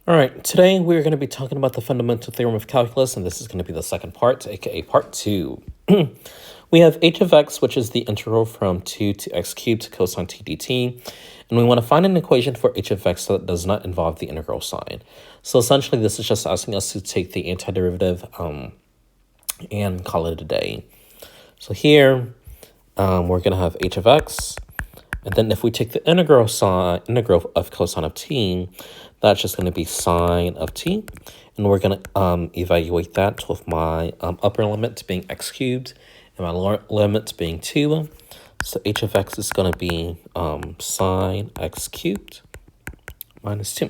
All right, today we're going to be talking about the fundamental theorem of calculus, and this is going to be the second part, aka part 2. We have h of x, which is the integral from 2 to x cubed cosine t dt, and we want to find an equation for h of x that does not involve the integral sign. So essentially, this is just asking us to take the antiderivative and call it a day. So here, we're going to have h of x, and then if we take the integral of cosine of t, that's just going to be sine of t. And we're going to evaluate that with my upper limit being x cubed and my lower limit being 2. So h of x is going to be sine x cubed minus 2.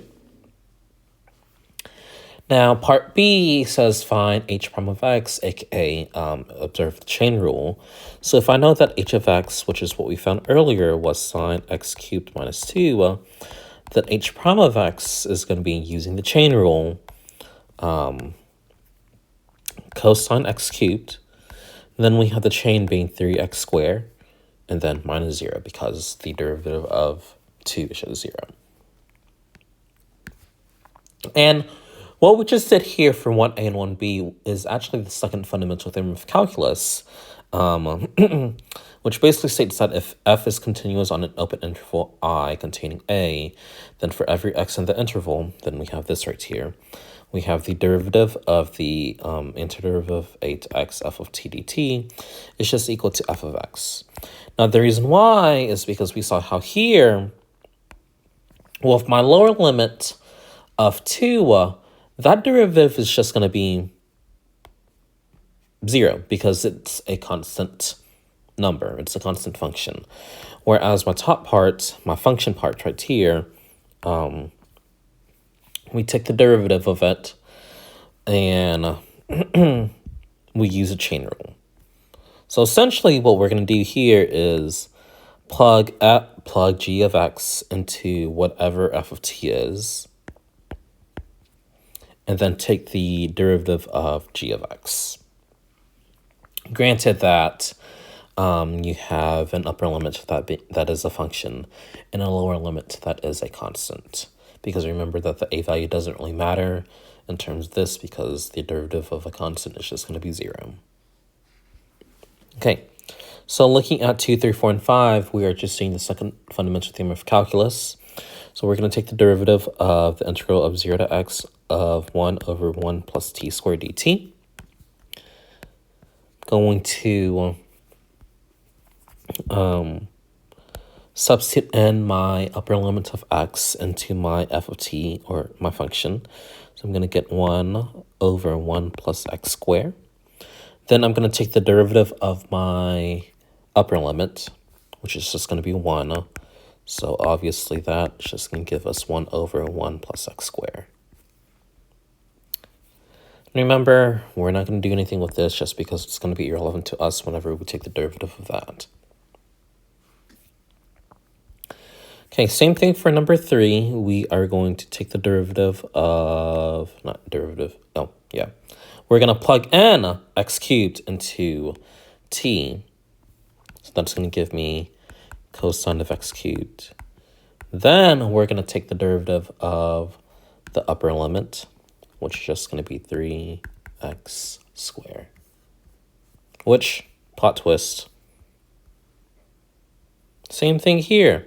Now, part B says find h prime of x, aka observe the chain rule. So if I know that h of x, which is what we found earlier, was sine x cubed minus 2, then h prime of x is going to be using the chain rule, cosine x cubed. Then we have the chain being 3x squared, and then minus 0 because the derivative of 2 is just 0. And what we just did here for 1a and 1b is actually the second fundamental theorem of calculus, which basically states that if f is continuous on an open interval I containing a, then for every x in the interval, then we have this right here. We have the derivative of the antiderivative of 8x f of t dt is just equal to f of x. Now, the reason why is because we saw how here, well, if my lower limit of 2, that derivative is just going to be 0 because it's a constant number. It's a constant function. Whereas my top part, my function part right here, we take the derivative of it and we use a chain rule. So essentially what we're going to do here is plug g of x into whatever f of t is, and then take the derivative of g of x. Granted that you have an upper limit that is a function and a lower limit that is a constant. Because remember that the a value doesn't really matter in terms of this because the derivative of a constant is just going to be 0. Okay, so looking at 2, 3, 4, and 5, we are just seeing the second fundamental theorem of calculus. So we're going to take the derivative of the integral of 0 to x of 1 over 1 plus t squared dt. Going to substitute in my upper limit of x into my f of t, or my function. So I'm going to get 1 over 1 plus x squared. Then I'm going to take the derivative of my upper limit, which is just going to be 1. So obviously that's just going to give us 1 over 1 plus x squared. Remember, we're not going to do anything with this just because it's going to be irrelevant to us whenever we take the derivative of that. Okay, same thing for number 3. We are going to take the derivative of, we're going to plug in x cubed into t. So that's going to give me cosine of x cubed. Then we're going to take the derivative of the upper limit, which is just going to be 3x squared. Which, plot twist, same thing here.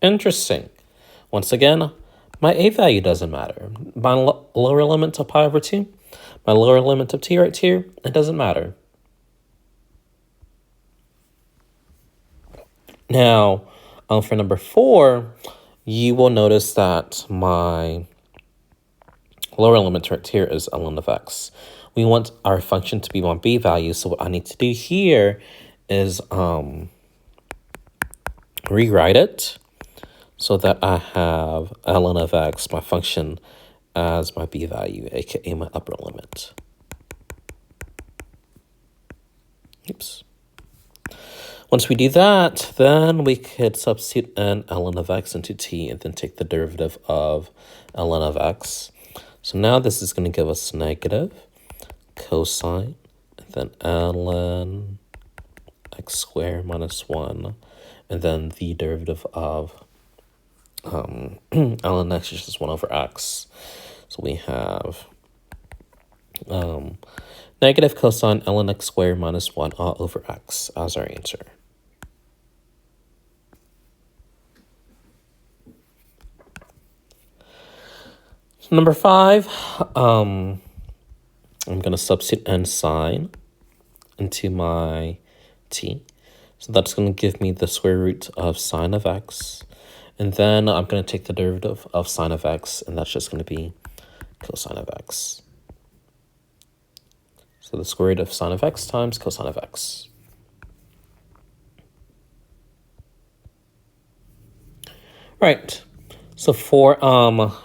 Interesting. Once again, my a value doesn't matter. My lower limit of pi over 2, my lower limit of t right here, it doesn't matter. Now, for number 4, you will notice that my lower limit right here is ln of x. We want our function to be my b value, so what I need to do here is rewrite it so that I have ln of x, my function, as my b value, aka my upper limit. Oops. Once we do that, then we could substitute in ln of x into t and then take the derivative of ln of x. So now this is going to give us negative cosine, and then ln x squared minus 1, and then the derivative of ln x is just 1 over x. So we have negative cosine ln x squared minus 1 all over x as our answer. Number 5, I'm going to substitute n sine into my t. So that's going to give me the square root of sine of x. And then I'm going to take the derivative of sine of x, and that's just going to be cosine of x. So the square root of sine of x times cosine of x. Right. So for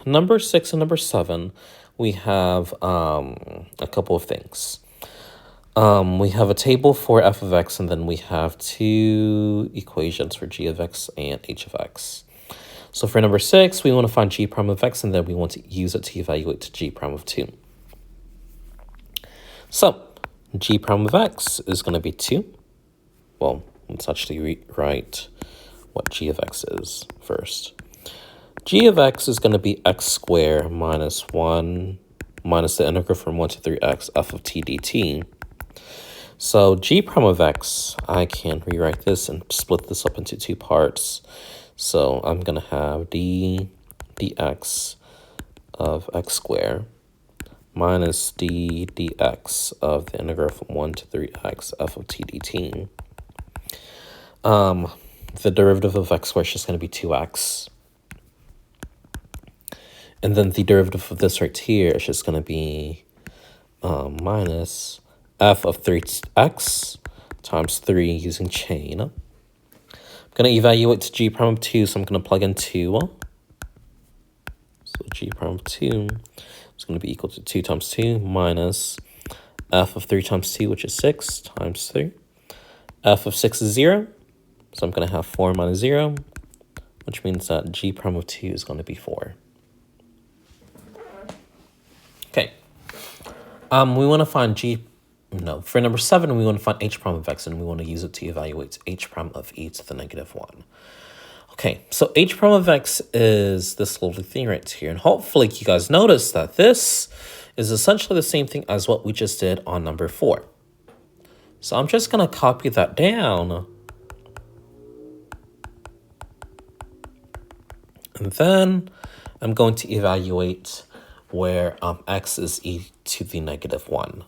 number 6 and number 7, we have a couple of things. We have a table for f of x, and then we have 2 equations for g of x and h of x. So for number 6, we want to find g prime of x, and then we want to use it to evaluate to g prime of 2. So g prime of x is going to be 2. Well, let's actually rewrite what g of x is first. G of x is going to be x squared minus 1 minus the integral from 1 to 3x f of t dt. So g prime of x, I can rewrite this and split this up into 2 parts. So I'm going to have d dx of x squared minus d dx of the integral from 1 to 3x f of t dt. The derivative of x squared is just going to be 2x. And then the derivative of this right here is just going to be minus f of 3x times 3 using chain. I'm going to evaluate to g prime of 2, so I'm going to plug in 2. So g prime of 2 is going to be equal to 2 times 2 minus f of 3 times 2, which is 6, times 3. F of 6 is 0, so I'm going to have 4 minus 0, which means that g prime of 2 is going to be 4. Okay. We want to find for number 7, we want to find h prime of x, and we want to use it to evaluate h prime of e to the negative 1. Okay, so h prime of x is this little thing right here, and hopefully you guys notice that this is essentially the same thing as what we just did on number 4. So I'm just going to copy that down, and then I'm going to evaluate where x is e to the negative 1.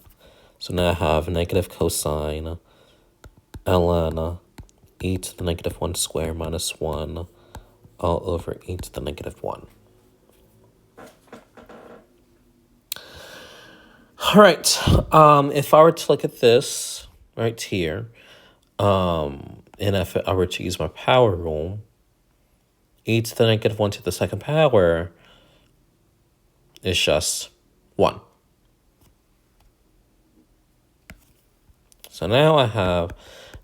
So now I have negative cosine ln e to the negative 1 squared minus 1 all over e to the negative 1. All right, if I were to look at this right here, and if I were to use my power rule, e to the negative 1 to the second power is just 1. So now I have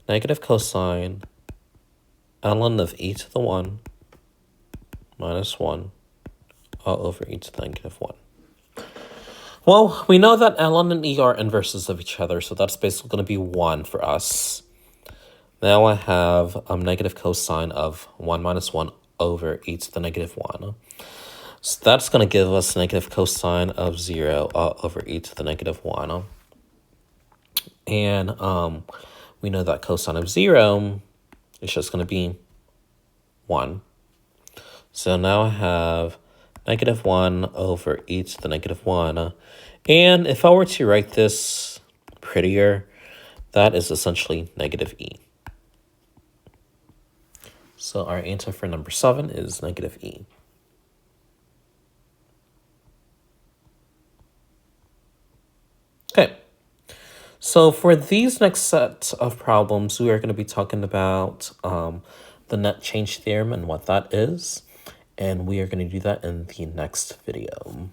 negative cosine ln of e to the 1 minus 1 all over e to the negative 1. Well, we know that ln and e are inverses of each other, so that's basically going to be 1 for us. Now I have negative cosine of 1 minus 1 over e to the negative 1. So that's going to give us negative cosine of 0 over e to the negative 1. And we know that cosine of 0 is just going to be 1. So now I have negative 1 over e to the negative 1. And if I were to write this prettier, that is essentially negative e. So our answer for number 7 is negative e. Okay. So for these next set of problems, we are going to be talking about the net change theorem and what that is. And we are going to do that in the next video.